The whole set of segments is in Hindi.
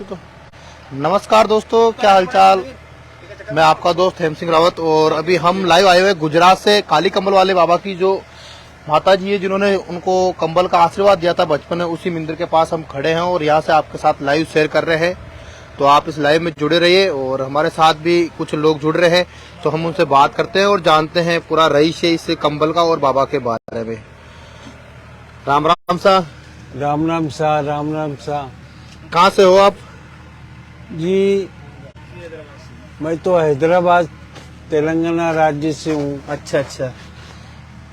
तो नमस्कार दोस्तों, क्या हालचाल। मैं आपका दोस्त हेम सिंह रावत और अभी हम लाइव आए हुए गुजरात से काली कंबल वाले बाबा की जो माता जी है, जिन्होंने उनको कंबल का आशीर्वाद दिया था बचपन में, उसी मंदिर के पास हम खड़े हैं और यहाँ से आपके साथ लाइव शेयर कर रहे हैं। तो आप इस लाइव में जुड़े रहिए और हमारे साथ भी कुछ लोग जुड़ रहे हैं, तो हम उनसे बात करते हैं और जानते हैं पूरा रईस है इस कंबल का और बाबा के बारे में। राम राम सा। राम राम सा, राम राम सा। कहाँ से हो आप? जी, मैं तो हैदराबाद तेलंगाना राज्य से हूँ। अच्छा अच्छा।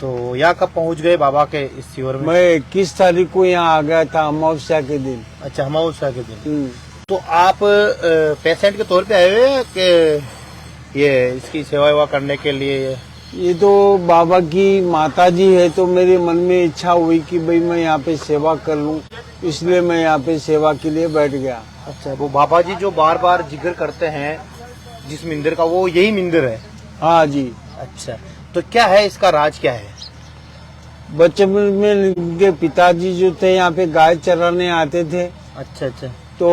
तो यहाँ कब पहुँच गए बाबा के इस शिविर में? मैं 21 तारीख को यहाँ आ गया था, अमावस्या के दिन। अच्छा, अमावस्या के दिन। तो आप पेशेंट के तौर पे आए हुए हैं कि ये इसकी सेवा वेवा करने के लिए? ये तो बाबा की माता जी है, तो मेरे मन में इच्छा हुई कि भाई मैं यहाँ पे सेवा कर लूँ, इसलिए मैं यहाँ पे सेवा के लिए बैठ गया। अच्छा, वो बाबा जी जो बार बार जिक्र करते हैं जिस मंदिर का, वो यही मंदिर है? हाँ जी। अच्छा, तो क्या है इसका राज, क्या है? बचपन में उनके पिताजी जो थे यहाँ पे गाय चराने आते थे। अच्छा अच्छा। तो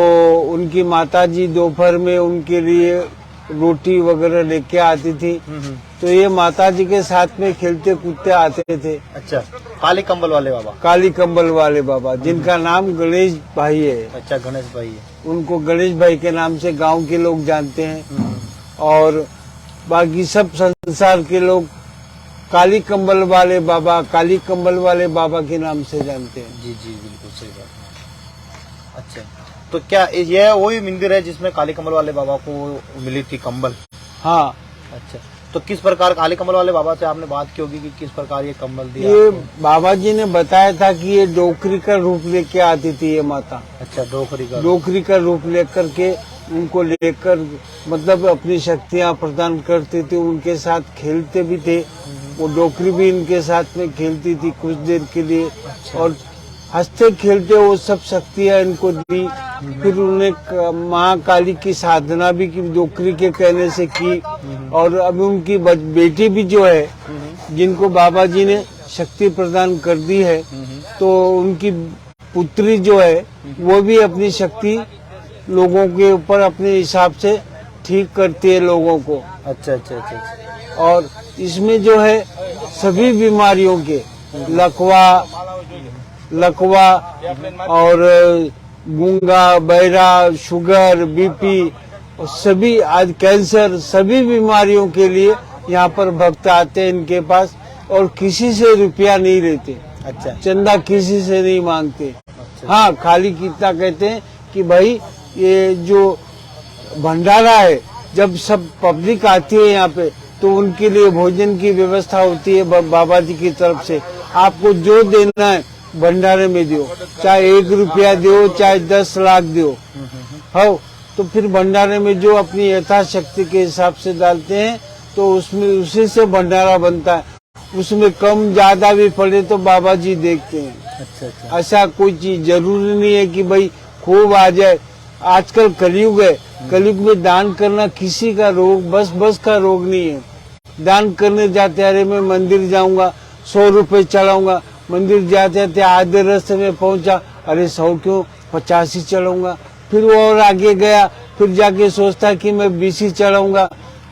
उनकी माताजी दोपहर में उनके लिए रोटी वगैरह लेके आती थी। तो ये माताजी के साथ में खेलते कूदते आते थे। अच्छा, काली कंबल वाले बाबा? काली कंबल वाले बाबा, जिनका नाम गणेश भाई है। अच्छा, गणेश भाई है। उनको गणेश भाई के नाम से गांव के लोग जानते हैं और बाकी सब संसार के लोग काली कंबल वाले बाबा, काली कंबल वाले बाबा के नाम से जानते हैं। जी जी, बिल्कुल सही बात। अच्छा, तो क्या यह वही मंदिर है जिसमें काली कंबल वाले बाबा को मिली थी कंबल? हाँ। अच्छा, तो किस प्रकार काली कंबल वाले बाबा से आपने बात की होगी कि किस प्रकार ये कंबल दिया? ये बाबा जी ने बताया था कि ये डोकरी का रूप लेके आती थी ये माता। अच्छा, डोकरी का रूप लेकर के उनको लेकर मतलब अपनी शक्तियाँ प्रदान करते थे, उनके साथ खेलते भी थे। वो डोकरी भी इनके साथ में खेलती थी कुछ देर के लिए। अच्छा। और हंसते खेलते वो सब शक्तियाँ इनको दी। फिर उन्हें माँ काली की साधना भी की, डोकरी के कहने से की। और अभी उनकी बेटी भी जो है, जिनको बाबा जी ने शक्ति प्रदान कर दी है, तो उनकी पुत्री जो है वो भी अपनी शक्ति लोगों के ऊपर अपने हिसाब से ठीक करती है लोगों को। अच्छा अच्छा अच्छा। और इसमें जो है सभी बीमारियों के लकवा और गूंगा, बहरा, शुगर, बीपी और सभी आज कैंसर, सभी बीमारियों के लिए यहाँ पर भक्त आते हैं इनके पास और किसी से रुपया नहीं लेते। अच्छा, चंदा किसी से नहीं मांगते। अच्छा। हाँ, खाली कितना कहते हैं कि भाई ये जो भंडारा है, जब सब पब्लिक आती है यहाँ पे तो उनके लिए भोजन की व्यवस्था होती है बाबा जी की तरफ से। आपको जो देना है भंडारे में दो, चाहे 1 रुपया दो, चाहे 10 लाख दो। हो तो फिर भंडारे में जो अपनी यथाशक्ति के हिसाब से डालते हैं तो उसमें उसी से भंडारा बनता है। उसमें कम ज्यादा भी पड़े तो बाबा जी देखते हैं। अच्छा अच्छा। ऐसा कोई चीज जरूरी नहीं है कि भाई खूब आ जाए। आजकल कलयुग है, कलयुग में दान करना किसी का रोग बस का रोग नहीं है। दान करने जाते अरे मैं मंदिर जाऊंगा 100 रुपए चढ़ाऊंगा, मंदिर जाते जाते आधे रास्ते में पहुंचा, अरे 100 क्यों 50 ही चढ़ाऊंगा। फिर वो और आगे गया, फिर जाके सोचता कि मैं 20 ही चढ़ाऊंगा।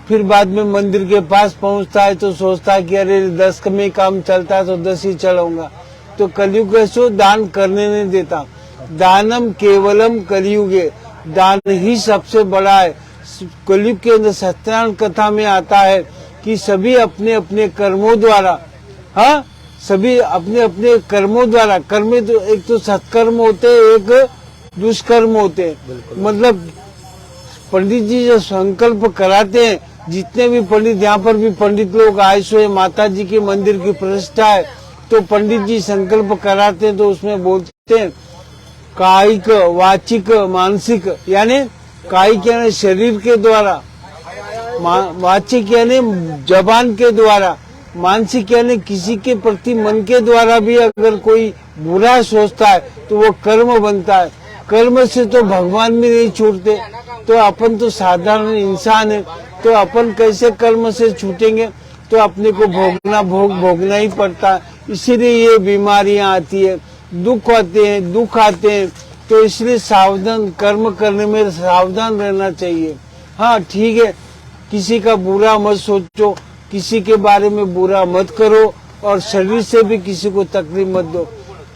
फिर बाद में मंदिर के पास पहुंचता है तो सोचता है कि अरे 10 में काम चलता है तो 10 ही चढ़ाऊंगा। तो कलयुग ऐसो दान करने नहीं देता। दानम केवलम कलयुगे, दान ही सबसे बड़ा है। कलयुग के अंदर सत्यनारायण कथा में आता है कि सभी अपने अपने कर्मों द्वारा, हाँ, सभी अपने अपने कर्मों द्वारा, कर्म तो एक तो सत्कर्म होते हैं, एक दुष्कर्म होते हैं। मतलब पंडित जी जो संकल्प कराते हैं, जितने भी पंडित, यहाँ पर भी पंडित लोग आए सो माता जी के मंदिर की प्रतिष्ठा है, तो पंडित जी संकल्प कराते हैं तो उसमें बोलते हैं कायिक, वाचिक, मानसिक, यानी कायिक यानी शरीर के द्वारा, वाचिक यानी जबान के द्वारा, मानसिक यानी किसी के प्रति मन के द्वारा भी अगर कोई बुरा सोचता है तो वो कर्म बनता है। कर्म से तो भगवान भी नहीं छूटते, तो अपन तो साधारण इंसान है, तो अपन कैसे कर्म से छूटेंगे? तो अपने को भोगना ही पड़ता है। इसीलिए ये बीमारियां आती है, दुख आते हैं तो इसलिए सावधान, कर्म करने में सावधान रहना चाहिए। हाँ ठीक है, किसी का बुरा मत सोचो, किसी के बारे में बुरा मत करो और शरीर से भी किसी को तकलीफ मत दो।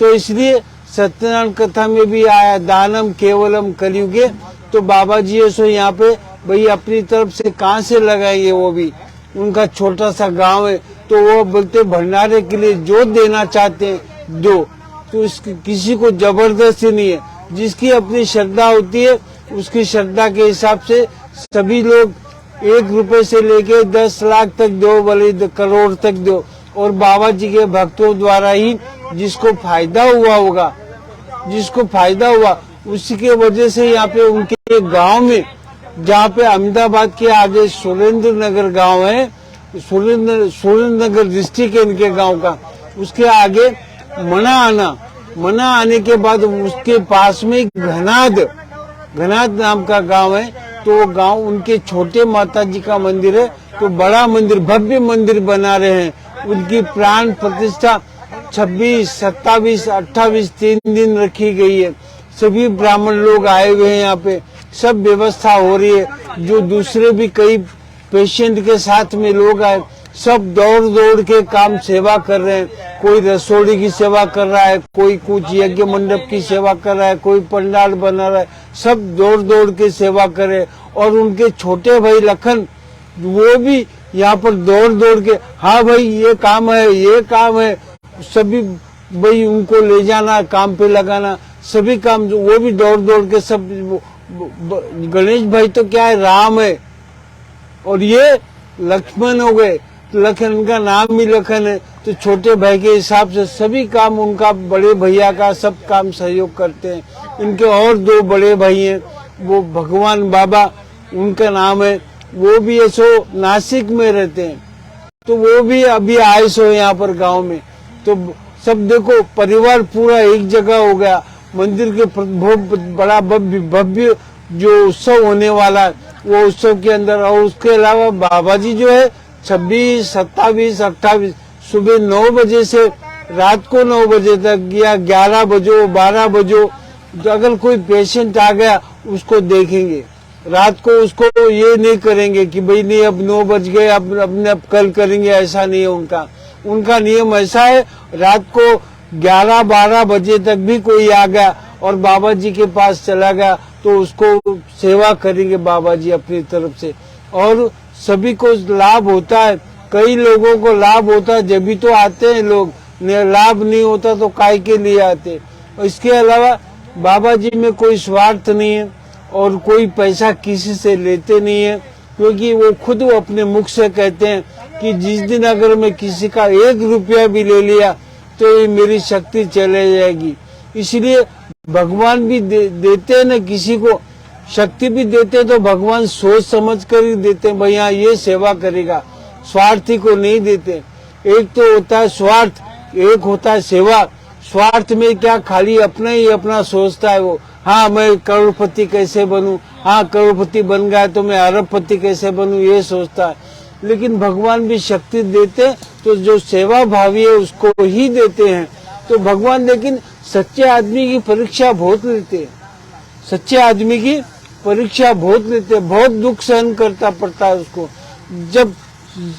तो इसलिए सत्यनारायण कथा में भी आया, दानम केवलम कलियुगे। तो बाबा जी ऐसो यहाँ पे भाई अपनी तरफ से कहाँ से लगाएंगे, वो भी उनका छोटा सा गांव है, तो वो बोलते भंडारे के लिए जो देना चाहते हैं दो। तो किसी को जबरदस्ती नहीं है, जिसकी अपनी श्रद्धा होती है उसकी श्रद्धा के हिसाब से सभी लोग 1 रुपए से लेके 10 लाख तक दो, भले करोड़ तक दो। और बाबा जी के भक्तों द्वारा ही जिसको फायदा हुआ होगा, जिसको फायदा हुआ उसी के वजह से यहाँ पे उनके गांव में, जहाँ पे अहमदाबाद के आगे सुरेंद्र नगर गांव है, सुरेंद्र नगर डिस्ट्रिक्ट है इनके गांव का, उसके आगे मना आने के बाद उसके पास में घनाद नाम का गांव है। तो वो गांव उनके छोटे माता जी का मंदिर है, तो बड़ा मंदिर, भव्य मंदिर बना रहे हैं। उनकी प्राण प्रतिष्ठा 26, 27, 28 3 दिन रखी गई है। सभी ब्राह्मण लोग आए हुए हैं यहाँ पे, सब व्यवस्था हो रही है। जो दूसरे भी कई पेशेंट के साथ में लोग आए, सब दौड़ दौड़ के काम सेवा कर रहे हैं। कोई रसोड़ी की सेवा कर रहा है, कोई कुछ यज्ञ मंडप की सेवा कर रहा है, कोई पंडाल बना रहा है, सब दौड़ दौड़ के सेवा कर रहे हैं। और उनके छोटे भाई लखन, वो भी यहाँ पर दौड़ दौड़ के, हाँ भाई ये काम है, ये काम है, सभी भाई उनको ले जाना, काम पे लगाना, सभी काम वो भी दौड़ दौड़ के सब। गणेश भाई तो क्या है, राम है, और ये लक्ष्मण हो गए, लखन का नाम ही लखन है। तो छोटे भाई के हिसाब से सभी काम उनका, बड़े भैया का सब काम सहयोग करते हैं। इनके और 2 बड़े भाई हैं, वो भगवान बाबा उनका नाम है, वो भी ऐसो नासिक में रहते हैं। तो वो भी अभी आए सो यहाँ पर गांव में। तो सब देखो परिवार पूरा एक जगह हो गया। मंदिर के बहुत बड़ा भव्य जो उत्सव होने वाला है, वो उत्सव के अंदर। और उसके अलावा बाबा जी जो है 26, 27, 28 सुबह 9 बजे से रात को 9 बजे तक, या 11 बजो 12 बजो, तो अगर कोई पेशेंट आ गया उसको देखेंगे। रात को उसको ये नहीं करेंगे कि भाई नहीं अब 9 बज गए, अब कल करेंगे, ऐसा नहीं है उनका नियम ऐसा है। रात को 11-12 बजे तक भी कोई आ गया और बाबा जी के पास चला गया तो उसको सेवा करेंगे बाबा जी अपनी तरफ से। और सभी को लाभ होता है, कई लोगों को लाभ होता है, जब भी तो आते हैं लोग, लाभ नहीं होता तो काय के लिए आते। इसके अलावा बाबा जी में कोई स्वार्थ नहीं है और कोई पैसा किसी से लेते नहीं है, क्योंकि वो खुद अपने मुख से कहते हैं कि जिस दिन अगर मैं किसी का 1 रुपया भी ले लिया तो ये मेरी शक्ति चले जाएगी। इसलिए भगवान भी देते हैं ना, किसी को शक्ति भी देते तो भगवान सोच समझ कर ही देते हैं, भैया ये सेवा करेगा, स्वार्थी को नहीं देते। एक तो होता है स्वार्थ, एक होता है सेवा। स्वार्थ में क्या खाली अपना ही अपना सोचता है वो, हाँ मैं करोड़पति कैसे बनूं, हाँ करोड़पति बन गया तो मैं अरबपति कैसे बनूं, ये सोचता है। लेकिन भगवान भी शक्ति देते तो जो सेवा भावी है उसको ही देते हैं। तो भगवान लेकिन सच्चे आदमी की परीक्षा बहुत लेते हैं, सच्चे आदमी की परीक्षा बहुत लेते हैं, बहुत दुख सहन करता पड़ता है उसको।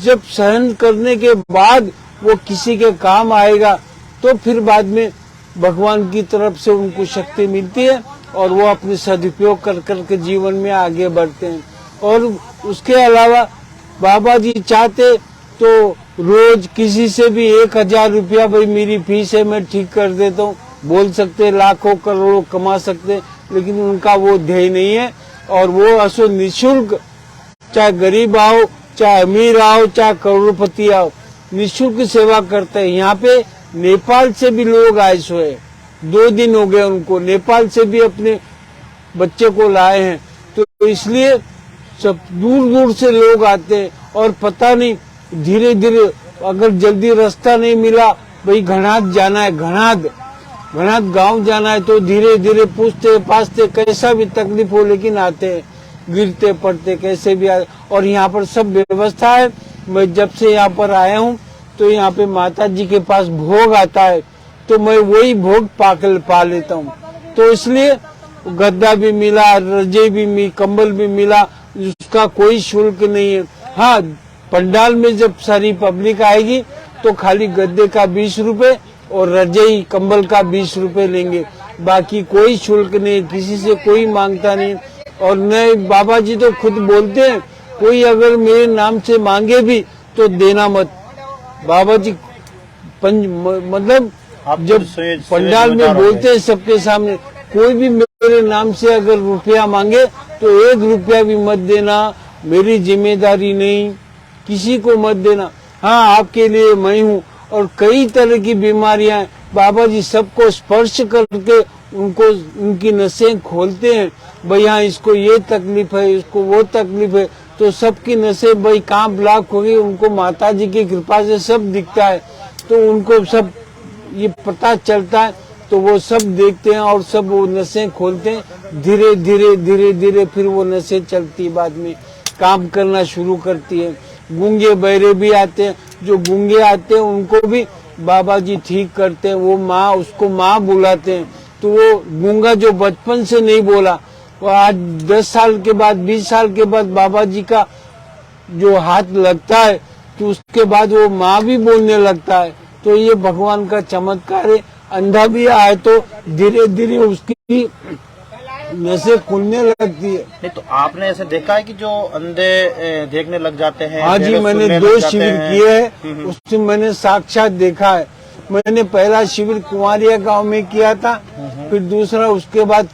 जब सहन करने के बाद वो किसी के काम आएगा तो फिर बाद में भगवान की तरफ से उनको शक्ति मिलती है और वो अपने सदुपयोग कर करके जीवन में आगे बढ़ते हैं। और उसके अलावा बाबा जी चाहते तो रोज किसी से भी 1000 रुपया भाई मेरी फीस है मैं ठीक कर देता हूँ बोल सकते, लाखों करोड़ों कमा सकते, लेकिन उनका वो ध्येय नहीं है। और वो असो निःशुल्क, चाहे गरीब आओ, चाहे अमीर आओ, चाहे करोड़पति आओ, निःशुल्क सेवा करते हैं। यहाँ पे नेपाल से भी लोग आए सो है, 2 दिन हो गए उनको, नेपाल से भी अपने बच्चे को लाए हैं। तो इसलिए सब दूर दूर से लोग आते हैं। और पता नहीं धीरे धीरे अगर जल्दी रास्ता नहीं मिला, भाई घनाद जाना है, घनाद गांव जाना है, तो धीरे धीरे पूछते पाछते कैसा भी तकलीफ हो लेकिन आते हैं, गिरते पड़ते कैसे भी आए। और यहाँ पर सब व्यवस्था है। मैं जब से यहाँ पर आया हूँ तो यहाँ पे माता जी के पास भोग आता है, तो मैं वही भोग पा लेता हूँ। तो इसलिए गद्दा भी मिला, रजाई भी कंबल भी मिला, उसका कोई शुल्क नहीं है। हाँ, पंडाल में जब सारी पब्लिक आएगी तो खाली गद्दे का 20 रुपए और रजाई कंबल का 20 रुपए लेंगे, बाकी कोई शुल्क नहीं, किसी से कोई मांगता नहीं। और नए बाबा जी तो खुद बोलते हैं, कोई अगर मेरे नाम से मांगे भी तो देना मत। बाबा जी मतलब जब पंडाल में बोलते हैं सबके सामने, कोई भी मेरे नाम से अगर रुपया मांगे तो 1 रुपया भी मत देना, मेरी जिम्मेदारी नहीं, किसी को मत देना। हाँ, आपके लिए मैं हूँ। और कई तरह की बीमारियां बाबा जी सबको स्पर्श करके उनको उनकी नसें खोलते हैं। भाई हाँ, इसको ये तकलीफ है, इसको वो तकलीफ है, तो सबकी नसें भाई कहाँ ब्लॉक हो गई, उनको माता जी की कृपा से सब दिखता है, तो उनको सब ये पता चलता है, तो वो सब देखते हैं और सब वो नसें खोलते हैं। धीरे धीरे धीरे धीरे फिर वो नसें चलती, बाद में काम करना शुरू करती है। गूंगे बहरे भी आते हैं, जो गूंगे आते हैं उनको भी बाबा जी ठीक करते हैं। वो माँ, उसको माँ बुलाते हैं, तो वो गूंगा जो बचपन से नहीं बोला, वो आज 10 साल के बाद 20 साल के बाद बाबा जी का जो हाथ लगता है तो उसके बाद वो माँ भी बोलने लगता है। तो ये भगवान का चमत्कार है। अंधा भी आए तो धीरे धीरे उसकी नसें खुलने लगती है। नहीं तो आपने ऐसे देखा है कि जो अंधे देखने लग जाते हैं? हाँ जी, मैंने 2 शिविर किए हैं, उसमें मैंने साक्षात देखा है। मैंने पहला शिविर कुंवारिया गांव में किया था, फिर दूसरा उसके बाद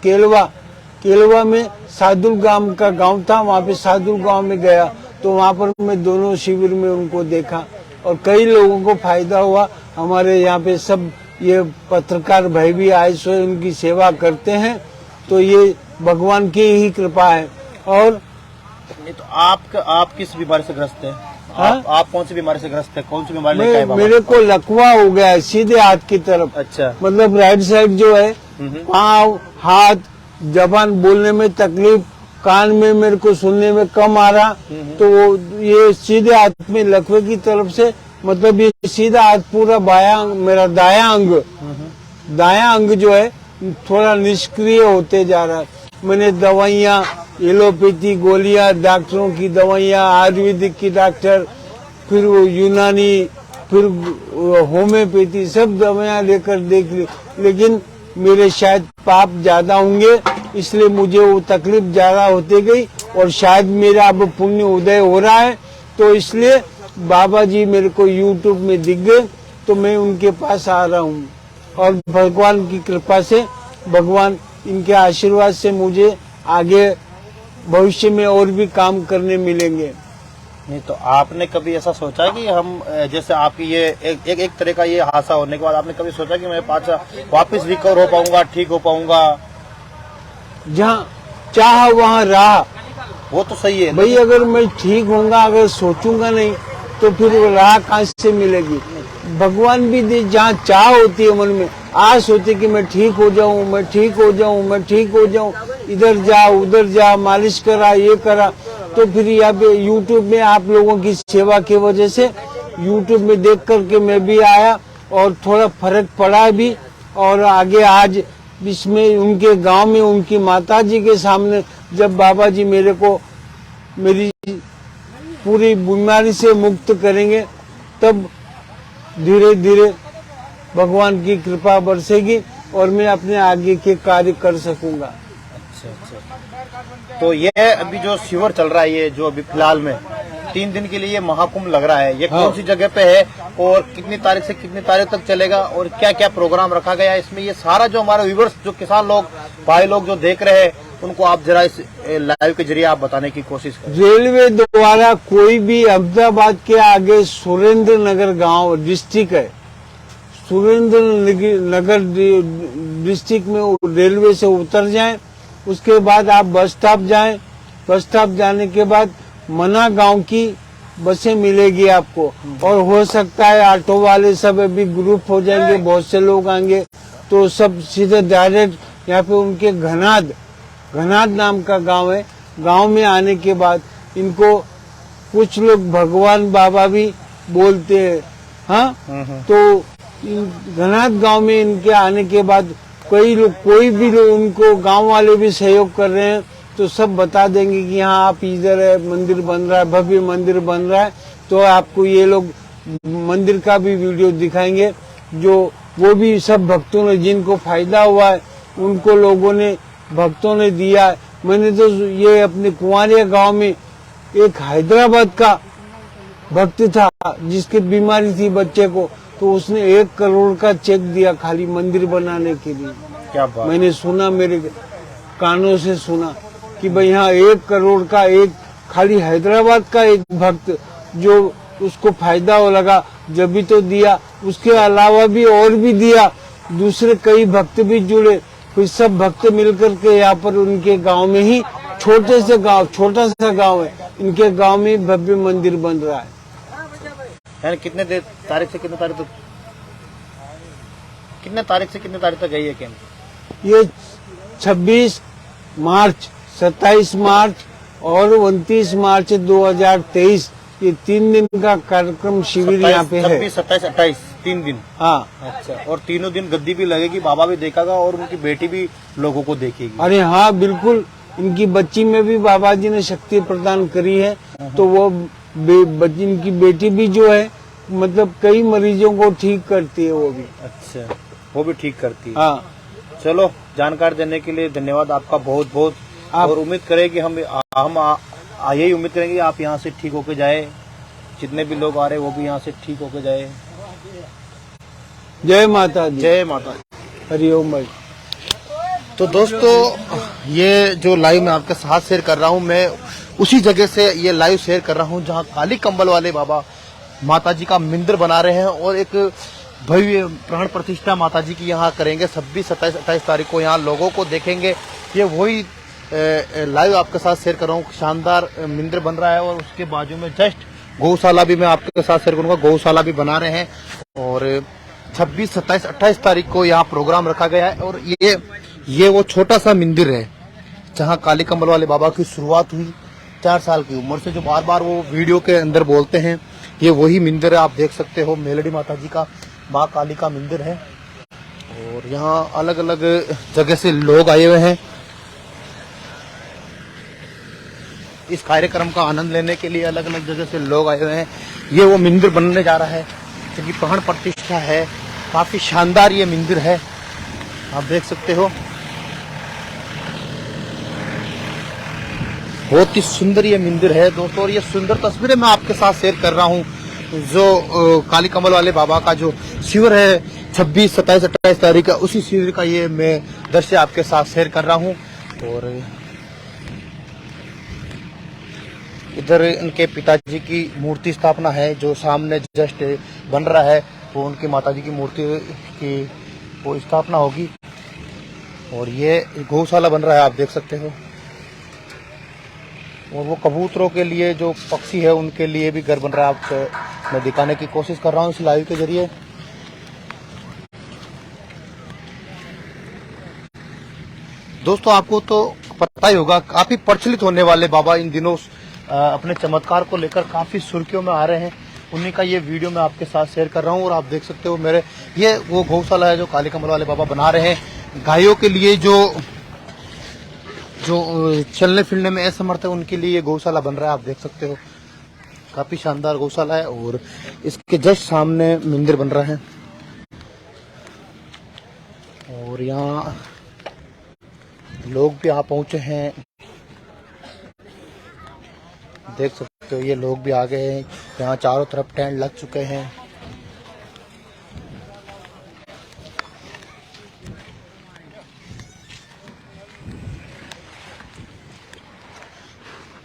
केलवा में सादुल गांव का गांव था, वहाँ पे सादुल गांव में गया, तो वहाँ पर मैं दोनों शिविर में उनको देखा और कई लोगों को फायदा हुआ। हमारे यहाँ पे सब ये पत्रकार भाई भी आए सो उनकी सेवा करते हैं, तो ये भगवान की ही कृपा है। और नहीं तो आप किस बीमारी से ग्रस्त हैं? आप कौन सी बीमारी से ग्रस्त है? कौन सी बीमारी लेकर आए बाबा? मेरे को लकवा हो गया है सीधे हाथ की तरफ। अच्छा। मतलब राइट साइड जो है, पाँव, हाथ, जबान बोलने में तकलीफ, कान में मेरे को सुनने में कम आ रहा, तो ये सीधे हाथ में लकवे की तरफ से, मतलब ये सीधा हाथ पूरा मेरा दायां अंग जो है थोड़ा निष्क्रिय होते जा रहा है। मैंने दवाइयाँ, एलोपैथी गोलियां, डॉक्टरों की दवाइयाँ, आयुर्वेदिक की डॉक्टर, फिर वो यूनानी, फिर होम्योपैथी, सब दवाइयाँ लेकर देख ली, लेकिन मेरे शायद पाप ज्यादा होंगे, इसलिए मुझे वो तकलीफ ज्यादा होती गई और शायद मेरा अब पुण्य उदय हो रहा है, तो इसलिए बाबा जी मेरे को यूट्यूब में दिख गए, तो मैं उनके पास आ रहा हूँ। और भगवान की कृपा से, भगवान इनके आशीर्वाद से मुझे आगे भविष्य में और भी काम करने मिलेंगे। नहीं तो आपने कभी ऐसा सोचा कि हम, जैसे आपकी ये एक तरह का ये हादसा होने के बाद आपने कभी सोचा कि मैं वापस रिकवर हो पाऊंगा, ठीक हो पाऊंगा? जहाँ चाह वहाँ राह, वो तो सही है भाई। अगर मैं ठीक होऊंगा, अगर सोचूंगा नहीं तो फिर वो राह कहाँ से मिलेगी? भगवान भी जहाँ चाह होती है, मन में आस होती है कि मैं ठीक हो जाऊं, मैं ठीक हो जाऊं, मैं ठीक हो जाऊं, इधर जा उधर जा, मालिश करा, ये करा, तो फिर यहाँ पे यूट्यूब में आप लोगों की सेवा की वजह से यूट्यूब में देख करके मैं भी आया और थोड़ा फर्क पड़ा भी। और आगे आज इसमें उनके गांव में उनकी माता जी के सामने जब बाबा जी मेरे को मेरी पूरी बीमारी से मुक्त करेंगे, तब धीरे धीरे भगवान की कृपा बरसेगी और मैं अपने आगे के कार्य कर सकूंगा। अच्छा। तो ये अभी जो शिविर चल रहा है, ये जो अभी फिलहाल में 3 दिन के लिए ये महाकुंभ लग रहा है, ये कौन सी जगह पे है और कितनी तारीख से कितनी तारीख तक चलेगा और क्या क्या प्रोग्राम रखा गया है इसमें? ये सारा जो हमारे व्यूवर्स, जो किसान लोग, भाई लोग जो देख रहे हैं, उनको आप जरा इस लाइव के जरिए आप बताने की कोशिश करें। रेलवे द्वारा कोई भी अहमदाबाद के आगे सुरेंद्र नगर गांव डिस्ट्रिक्ट है, सुरेंद्र नगर डिस्ट्रिक्ट में रेलवे से उतर जाएं, उसके बाद आप बस स्टॉप जाएं, बस स्टॉप जाने के बाद मना गांव की बसें मिलेगी आपको। और हो सकता है ऑटो वाले सब अभी ग्रुप हो जाएंगे, बहुत से लोग आएंगे, तो सब सीधे डायरेक्ट यहाँ पे उनके घनाद नाम का गांव है, गांव में आने के बाद इनको कुछ लोग भगवान बाबा भी बोलते हैं। हाँ, तो घनाद गांव में इनके आने के बाद कई लोग, कोई भी लोग, उनको गांव वाले भी सहयोग कर रहे हैं, तो सब बता देंगे कि हाँ आप इधर है, मंदिर बन रहा है, भव्य मंदिर बन रहा है। तो आपको ये लोग मंदिर का भी वीडियो दिखाएंगे, जो वो भी सब भक्तों ने, जिनको फायदा हुआ है उनको लोगों ने, भक्तों ने दिया है। मैंने तो ये अपने कुंवारिया गांव में एक हैदराबाद का भक्त था जिसकी बीमारी थी बच्चे को, तो उसने 1 करोड़ का चेक दिया खाली मंदिर बनाने के लिए। क्या बात। मैंने सुना, मेरे कानों से सुना कि भाई यहाँ 1 करोड़ का, एक खाली हैदराबाद का एक भक्त जो उसको फायदा हो लगा जब भी तो दिया। उसके अलावा भी और भी दिया, दूसरे कई भक्त भी जुड़े, फिर सब भक्त मिलकर के यहाँ पर उनके गांव में ही, छोटा सा गांव है, इनके गांव में भव्य मंदिर बन रहा है। यानी कितने तारीख से कितने तारीख तक, कितने तारीख तक गई है कैंप? ये 26 मार्च, 27 मार्च और 29 मार्च 2023, ये 3 दिन का कार्यक्रम शिविर यहाँ पे है। 26, 27, 28 3 दिन। हाँ। अच्छा, और तीनों दिन गद्दी भी लगेगी, बाबा भी देखेगा और उनकी बेटी भी लोगों को देखेगी। अरे हाँ बिल्कुल, इनकी बच्ची में भी बाबा जी ने शक्ति प्रदान करी है, तो वो इनकी बेटी भी जो है, मतलब कई मरीजों को ठीक करती है वो भी। अच्छा, वो भी ठीक करती है। हाँ। चलो, जानकारी देने के लिए धन्यवाद आपका बहुत बहुत। और उम्मीद करें कि हम यही उम्मीद करेंगे कि आप यहाँ से ठीक होके जाए, जितने भी लोग आ रहे हैं वो भी यहाँ से ठीक होके जाए। जय माता दी। जय माता दी। हरिओम भाई। तो दोस्तों, ये जो लाइव मैं आपके साथ शेयर कर रहा हूँ, मैं उसी जगह से ये लाइव शेयर कर रहा हूँ जहाँ काली कंबल वाले बाबा माता जी का मंदिर बना रहे हैं और एक भव्य प्राण प्रतिष्ठा माता जी की यहाँ करेंगे। 26, 27, 28 तारीख को यहाँ लोगों को देखेंगे। ये वही लाइव आपके साथ शेयर कर रहा हूँ। शानदार मंदिर बन रहा है और उसके बाजू में जस्ट गौशाला भी मैं आपके साथ शेयर करूंगा। गौशाला भी बना रहे हैं और 26, 27, 28 तारीख को यहाँ प्रोग्राम रखा गया है। और ये वो छोटा सा मंदिर है जहाँ काली कंबल वाले बाबा की शुरुआत हुई 4 साल की उम्र से, जो बार बार वो वीडियो के अंदर बोलते हैं। ये वही मंदिर है, आप देख सकते हो, मेलडी माता जी का, माँ काली का मंदिर है। और यहाँ अलग अलग जगह से लोग आए हुए हैं इस कार्यक्रम का आनंद लेने के लिए। अलग अलग जगह से लोग आए हुए हैं। ये वो मंदिर बनने जा रहा है क्योंकि प्राण प्रतिष्ठा है। काफी शानदार ये मंदिर है, आप देख सकते हो। बहुत ही सुंदर ये मंदिर है दोस्तों। और ये सुंदर तस्वीरें मैं आपके साथ शेयर कर रहा हूँ, जो काली कमल वाले बाबा का जो शिविर है 26, 27, 28 तारीख का, उसी शिविर का ये मैं दृश्य आपके साथ शेयर कर रहा हूँ। और इधर इनके पिताजी की मूर्ति स्थापना है जो सामने जस्ट बन रहा है, वो उनकी माताजी की मूर्ति की वो स्थापना होगी। और ये गौशाला बन रहा है, आप देख सकते हो। और वो कबूतरों के लिए, जो पक्षी है उनके लिए भी घर बन रहा है। आपको मैं दिखाने की कोशिश कर रहा हूँ इस लाइव के जरिए। दोस्तों, आपको तो पता ही होगा, काफी प्रचलित होने वाले बाबा इन दिनों अपने चमत्कार को लेकर काफी सुर्खियों में आ रहे हैं। उन्हीं का ये वीडियो मैं आपके साथ शेयर कर रहा हूँ। और आप देख सकते हो मेरे, ये वो गौशाला है जो काली कमल वाले बाबा बना रहे हैं। गायों के लिए जो चलने फिरने में असमर्थ है उनके लिए ये गौशाला बन रहा है, आप देख सकते हो। काफी शानदार गौशाला है और इसके जस्ट सामने मंदिर बन रहा है। और यहाँ लोग भी आ पहुंचे हैं, देख सकते हो। ये लोग भी आ गए हैं, यहाँ चारों तरफ टेंट लग चुके हैं।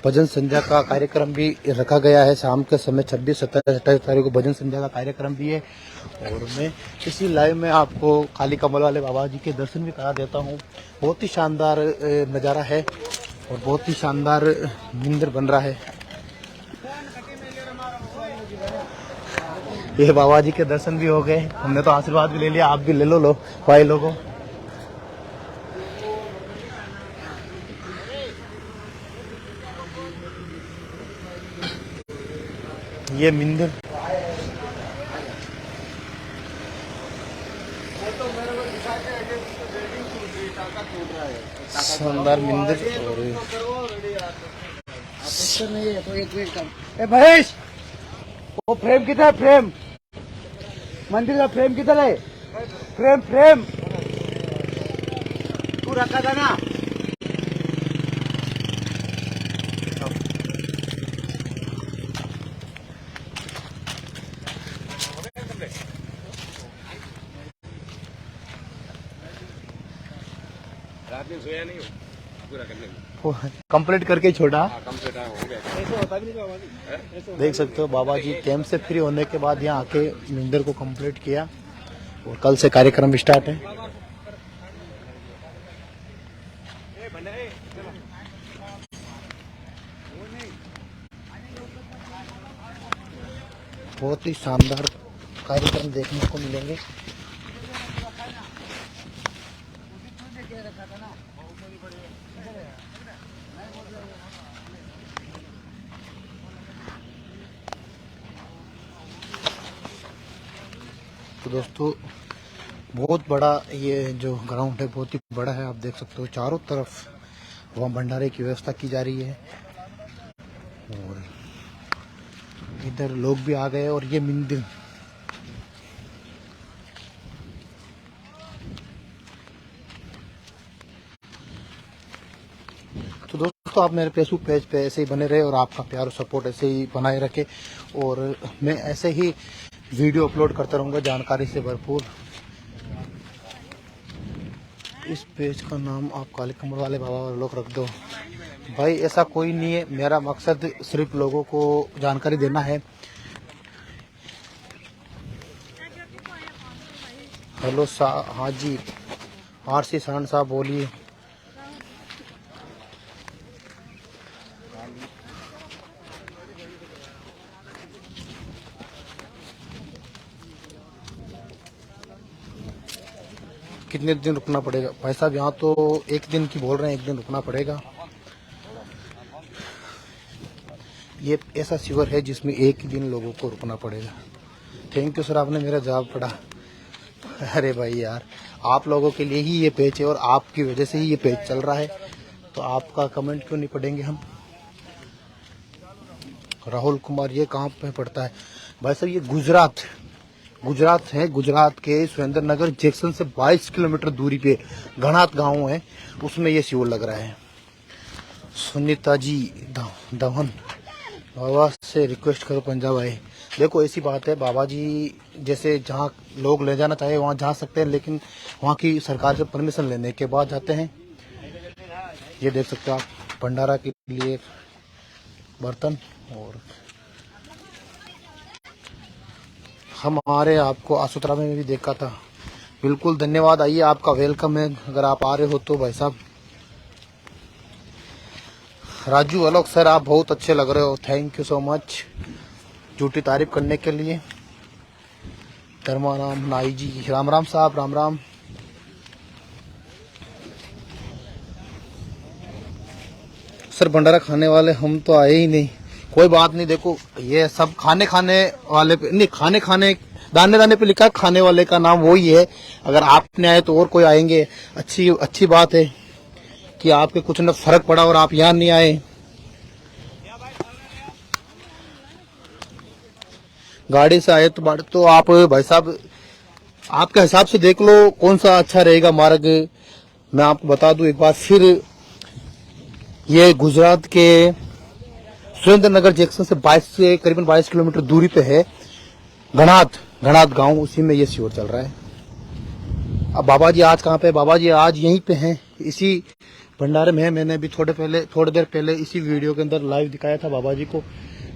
भजन संध्या का कार्यक्रम भी रखा गया है शाम के समय 26, 27, 28 तारीख को भजन संध्या का कार्यक्रम भी है। और मैं इसी लाइव में आपको काली कमल वाले बाबा जी के दर्शन भी करा देता हूँ। बहुत ही शानदार नज़ारा है और बहुत ही शानदार मंदिर बन रहा है। ये बाबा जी के दर्शन भी हो गए, हमने तो आशीर्वाद भी ले लिया, आप भी ले लो भाई लोगों। ये मंदिर शानदार मंदिर। और ए महेश, वो फ्रेम किधर है? फ्रेम, मंदिर का फ्रेम किधर है? फ्रेम फ्रेम तू रखा था ना। रात में सोया नहीं हो पूरा करने में, कंप्लीट करके ही छोड़ा। कंप्लीट हो गया। ऐसे होता भी नहीं बाबा जी। देख सकते हो बाबा जी कैंप से फ्री होने के बाद यहाँ आके मंदिर को कंप्लीट किया और कल से कार्यक्रम स्टार्ट है। बहुत ही शानदार कार्यक्रम देखने को मिलेंगे। तो दोस्तों बहुत बड़ा ये जो ग्राउंड है बहुत ही बड़ा है। आप देख सकते हो चारों तरफ वहाँ भंडारे की व्यवस्था की जा रही है और इधर लोग भी आ गए। और ये मंदिर तो दोस्तों आप मेरे फेसबुक पेज पे ऐसे ही बने रहे और आपका प्यार और सपोर्ट ऐसे ही बनाए रखे और मैं ऐसे ही वीडियो अपलोड करता रहूँगा जानकारी से भरपूर। इस पेज का नाम आप काली कमर वाले बाबा लोग रख दो। भाई ऐसा कोई नहीं है, मेरा मकसद सिर्फ लोगों को जानकारी देना है। हेलो हाँ जी, आरसी साहन साहब बोलिए। कितने दिन रुकना पड़ेगा भाई साहब? यहाँ तो एक दिन की बोल रहे हैं, एक दिन रुकना पड़ेगा। ये ऐसा शिविर है जिसमें एक ही दिन लोगों को रुकना पड़ेगा। थैंक यू सर, आपने मेरा जवाब पढ़ा। अरे भाई यार, आप लोगों के लिए ही ये पेज है और आपकी वजह से ही ये पेज चल रहा है, तो आपका कमेंट क्यों नहीं पढ़ेंगे हम? राहुल कुमार, ये कहाँ पे पड़ता है भाई साहब? ये गुजरात है। गुजरात के सुरेंद्र नगर जंक्शन से 22 किलोमीटर दूरी पे घनात गांव है, उसमें ये शिविर लग रहा है। सुनीता जी दहन, बाबा से रिक्वेस्ट करो पंजाब आए। देखो ऐसी बात है, बाबा जी जैसे जहाँ लोग ले जाना चाहे वहाँ जा सकते हैं, लेकिन वहाँ की सरकार से परमिशन लेने के बाद जाते हैं। ये देख सकते हो आप भंडारा के लिए बर्तन। और हमारे आपको आसुतरा में भी देखा था। बिल्कुल धन्यवाद, आइए, आपका वेलकम है अगर आप आ रहे हो तो भाई साहब। राजू आलोक सर, आप बहुत अच्छे लग रहे हो, थैंक यू सो मच झूठी तारीफ करने के लिए। धर्माराम नाई जी, राम राम साहब, राम राम। सर भंडारा खाने वाले हम तो आए ही नहीं। कोई बात नहीं, देखो ये सब खाने वाले पे नहीं, खाने दाने पे लिखा, खाने वाले का नाम वही है। अगर आपने आए तो और कोई आएंगे, अच्छी बात है कि आपके कुछ न फर्क पड़ा और आप यहाँ नहीं आए। गाड़ी से आए तो आप भाई साहब आपके हिसाब से देख लो कौन सा अच्छा रहेगा मार्ग। मैं आपको बता दूं एक बार फिर, ये गुजरात के सुरेंद्र नगर जंक्शन से करीबन 22 किलोमीटर दूरी पे है घनात गांव, उसी में ये शिविर चल रहा है। अब बाबा जी आज कहाँ पे? बाबा जी आज यहीं पे हैं, इसी भंडारे में है। मैंने अभी थोड़ी देर पहले इसी वीडियो के अंदर लाइव दिखाया था बाबा जी को।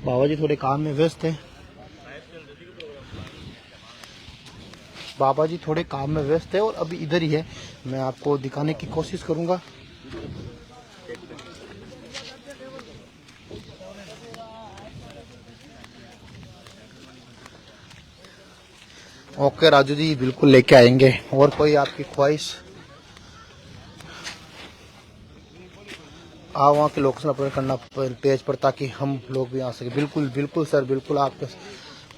बाबा जी थोड़े काम में व्यस्त हैं। बाबा जी थोड़े काम में व्यस्त है और अभी इधर ही है। मैं आपको दिखाने की कोशिश करूंगा। ओके राजू जी, बिल्कुल लेके आएंगे। और कोई आपकी ख्वाहिश? आप वहाँ के लोकेशन अपलोड करना पेज पर ताकि हम लोग भी आ सके। बिल्कुल सर, बिल्कुल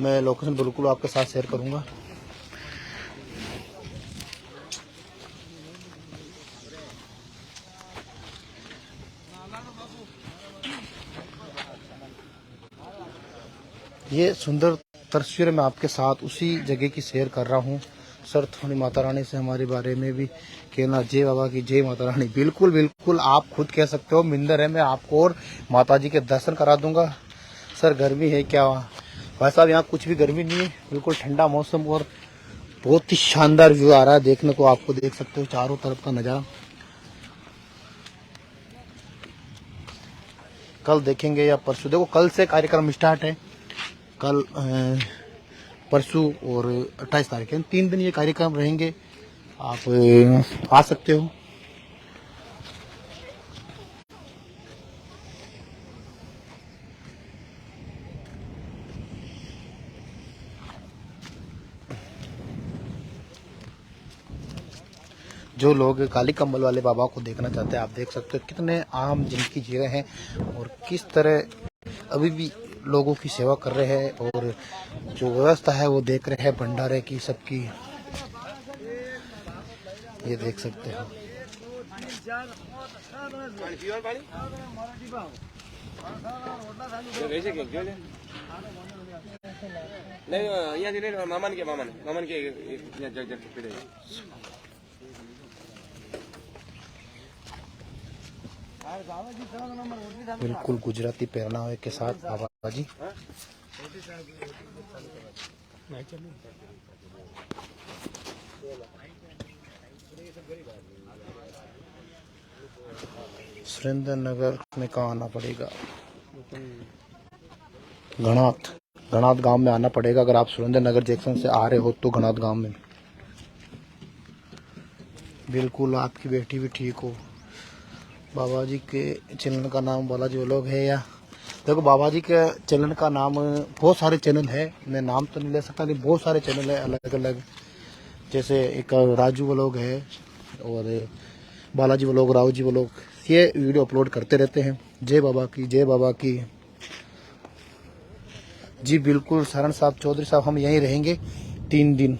मैं लोकेशन बिल्कुल आपके साथ शेयर करूंगा। ये सुंदर तस्वीर मैं आपके साथ उसी जगह की शेयर कर रहा हूँ। सर थोड़ी माता रानी से हमारे बारे में भी कहना, जय बाबा की जय माता रानी। बिल्कुल बिल्कुल आप खुद कह सकते हो, मिंदर है, मैं आपको और माता जी के दर्शन करा दूंगा। सर गर्मी है क्या? भाई साहब यहाँ कुछ भी गर्मी नहीं है, बिल्कुल ठंडा मौसम और बहुत ही शानदार व्यू आ रहा है देखने को। आपको देख सकते हो चारों तरफ का नज़ारा। कल देखेंगे या परसों, देखो कल से कार्यक्रम स्टार्ट है। कल परसों और 28 तारीख है, 3 दिन ये कार्यक्रम रहेंगे। आप आ सकते हो। जो लोग काली कम्बल वाले बाबा को देखना चाहते हैं, आप देख सकते हो कितने आम जिनकी जीवन है और किस तरह अभी भी लोगों की सेवा कर रहे हैं और जो व्यवस्था है वो देख रहे हैं भंडारे की सबकी। ये देख सकते हो। बिल्कुल गुजराती पहनावे के साथ बाबा जी। सुरेंद्र नगर में कहाँ आना पड़ेगा? घनात गांव में आना पड़ेगा। अगर आप सुरेंद्र नगर जंक्शन से आ रहे हो तो घनात गांव में। बिल्कुल आपकी बेटी भी ठीक हो। बाबा जी के चैनल का नाम बालाजी व्लॉग है। या देखो बाबा जी के चैनल का नाम, बहुत सारे चैनल है, मैं नाम तो नहीं ले सकता, नहीं बहुत सारे चैनल है अलग अलग। जैसे एक राजू व्लॉग है और बालाजी व्लॉग, राव जी व्लॉग, ये वीडियो अपलोड करते रहते हैं। जय बाबा की जय बाबा की। जी बिल्कुल शरण साहब, चौधरी साहब, हम यहीं रहेंगे 3 दिन।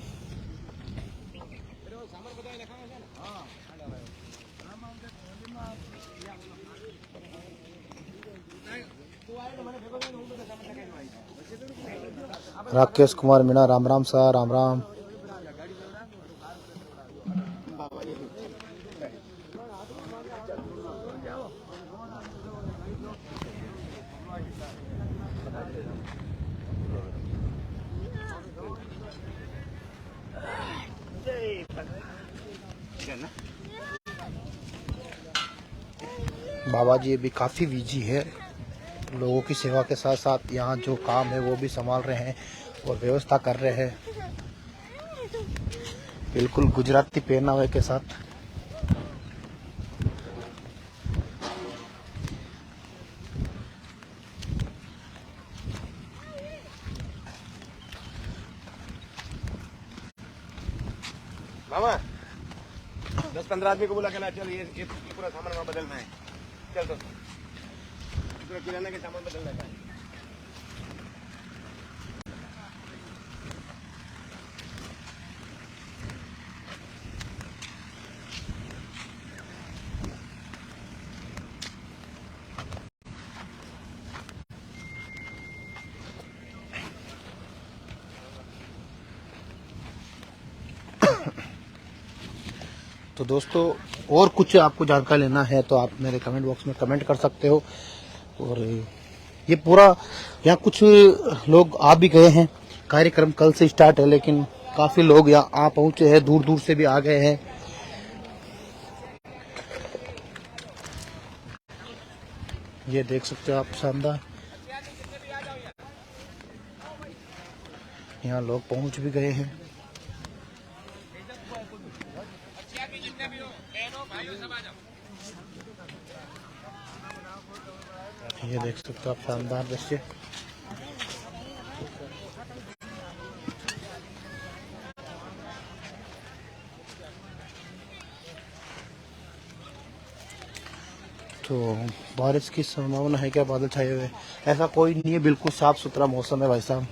राकेश कुमार मीणा, राम राम सर, राम राम। बाबा जी अभी काफ़ी बिजी है, लोगों की सेवा के साथ साथ यहाँ जो काम है वो भी संभाल रहे हैं और व्यवस्था कर रहे हैं। बिल्कुल गुजराती पहनावे के साथ। मामा 10-15 आदमी को बुला के ला, चल ये पूरा सामान वहाँ बदलना है। चल तो पूरा किराना के सामान बदलना है। तो दोस्तों और कुछ आपको जानकारी लेना है तो आप मेरे कमेंट बॉक्स में कमेंट कर सकते हो। और ये पूरा यहाँ कुछ लोग आ भी गए हैं। कार्यक्रम कल से स्टार्ट है लेकिन काफी लोग यहाँ आ पहुंचे हैं, दूर दूर से भी आ गए हैं। ये देख सकते हो आप, शानदार। यहाँ लोग पहुंच भी गए हैं। ये देख सकते हो आप, शानदार दृश्य। तो बारिश की संभावना है क्या? बादल छाए हुए, ऐसा कोई नहीं है, बिल्कुल साफ सुथरा मौसम है भाई साहब।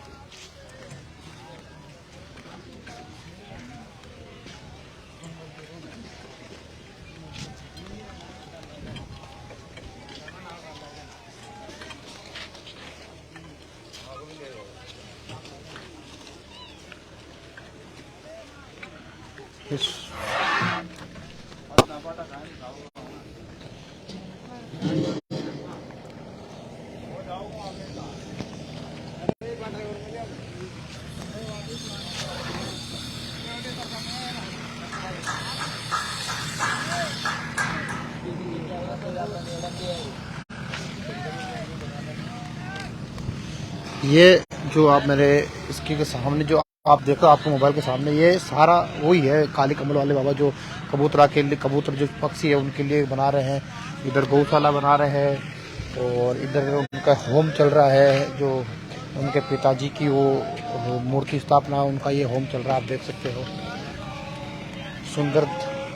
ये जो आप मेरे इसके सामने जो आप देखो, आपको मोबाइल के सामने, ये सारा वही है काली कमल वाले बाबा जो कबूतरा के लिए, कबूतर जो पक्षी है उनके लिए बना रहे हैं। इधर गौशाला बना रहे हैं और इधर उनका होम चल रहा है, जो उनके पिताजी की वो मूर्ति स्थापना, उनका ये होम चल रहा है। आप देख सकते हो, सुंदर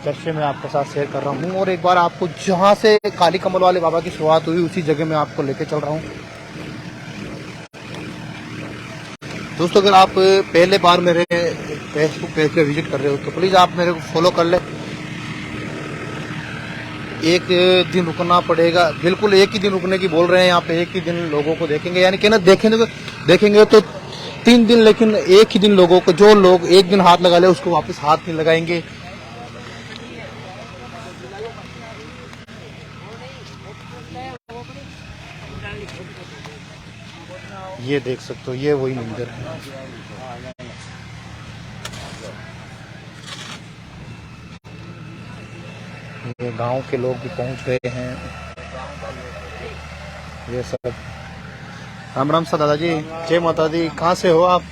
दृश्य मैं आपके साथ शेयर कर रहा हूँ। और एक बार आपको जहाँ से काली कमल वाले बाबा की शुरुआत हुई उसी जगह में आपको लेके चल रहा हूँ। दोस्तों, अगर आप पहले बार मेरे फेसबुक पेज पे विजिट कर रहे हो तो प्लीज़ आप मेरे को फॉलो कर ले। एक दिन रुकना पड़ेगा, बिल्कुल एक ही दिन रुकने की बोल रहे हैं यहाँ पे। एक ही दिन लोगों को देखेंगे, यानी कि ना देखेंगे तो 3 दिन, लेकिन एक ही दिन लोगों को, जो लोग एक दिन हाथ लगा ले उसको वापस हाथ नहीं लगाएंगे। ये देख सकते हो, ये वही मंदिर है। ये गांव के लोग भी पहुंच गए हैं। ये सब राम राम सा दादाजी, जय माता दी। कहाँ से हो आप?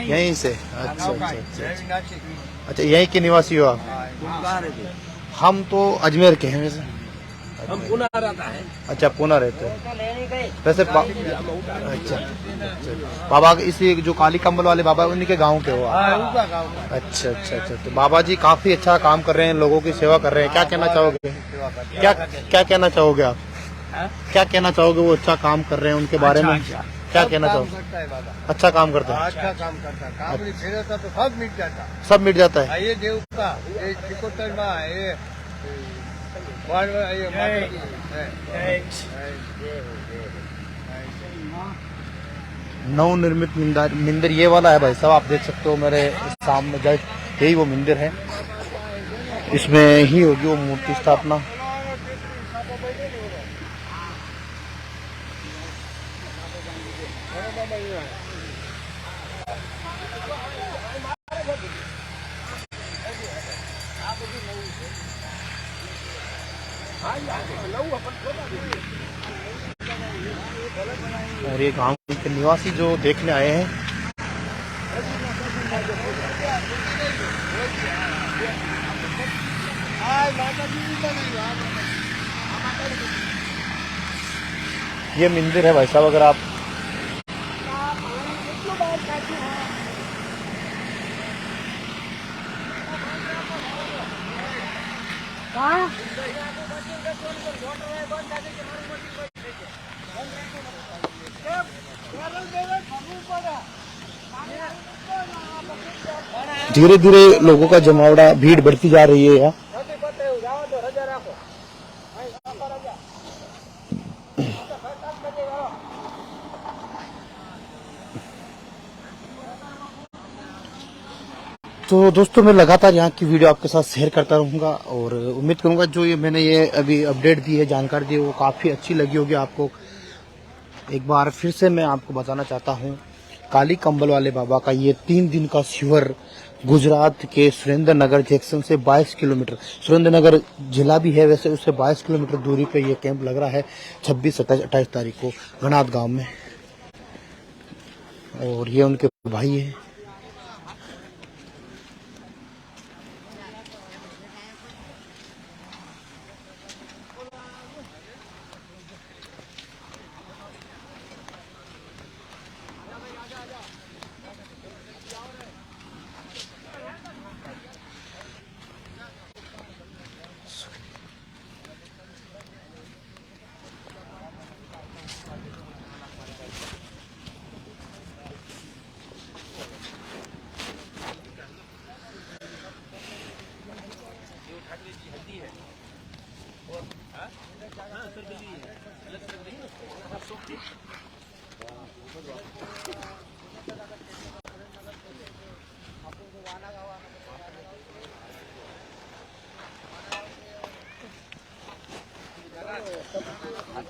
यहीं से? अच्छा अच्छा अच्छा अच्छा, यहीं के निवासी हो आप? हम तो अजमेर के हैं वैसे। हम पुणे रहता है। अच्छा, पुणे रहते हैं वैसे। अच्छा, बाबा इसी जो काली कम्बल वाले बाबा उन्हीं के गांव के हो आप? अच्छा अच्छा अच्छा। तो बाबा जी काफी अच्छा काम कर रहे हैं, लोगों की सेवा कर रहे हैं। क्या कहना चाहोगे? क्या कहना चाहोगे आप? क्या कहना चाहोगे? वो अच्छा काम कर रहे हैं, उनके बारे में क्या कहना चाहोगे? अच्छा काम करता है। अच्छा काम करता है। काम नहीं फेरता तो सब मिट जाता। सब मिट जाता है। ये देव का, ये चिकोतर माँ, ये नवनिर्मित मंदिर ये वाला है भाई साहब। आप देख सकते हो मेरे सामने, जस्ट यही वो मंदिर है। इसमें ही होगी वो मूर्ति स्थापना। और ये गांव के निवासी जो देखने आए हैं, ये मंदिर है भाई साहब। अगर आप धीरे धीरे लोगों का जमावड़ा, भीड़ बढ़ती जा रही है यहाँ। तो दोस्तों, मैं लगातार यहाँ की वीडियो आपके साथ शेयर करता रहूँगा और उम्मीद करूँगा जो मैंने ये अभी अपडेट दी है, जानकारी दी है, वो काफ़ी अच्छी लगी होगी आपको। एक बार फिर से मैं आपको बताना चाहता हूँ, काली कम्बल वाले बाबा का ये 3 दिन का शिविर गुजरात के सुरेंद्रनगर जंक्शन से 22 किलोमीटर, सुरेंद्रनगर जिला भी है वैसे, उससे 22 किलोमीटर दूरी पे ये कैंप लग रहा है 26, 27, 28 तारीख को घनात गांव में। और ये उनके भाई है।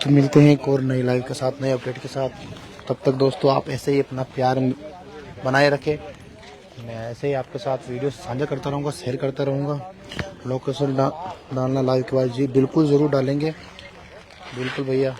तो मिलते हैं एक और नई लाइव के साथ, नए अपडेट के साथ। तब तक दोस्तों आप ऐसे ही अपना प्यार बनाए रखें। मैं ऐसे ही आपके साथ वीडियो साझा करता रहूँगा, शेयर करता रहूँगा। लोकेशन डालना लाइव के बाद जी बिल्कुल ज़रूर डालेंगे, बिल्कुल भैया।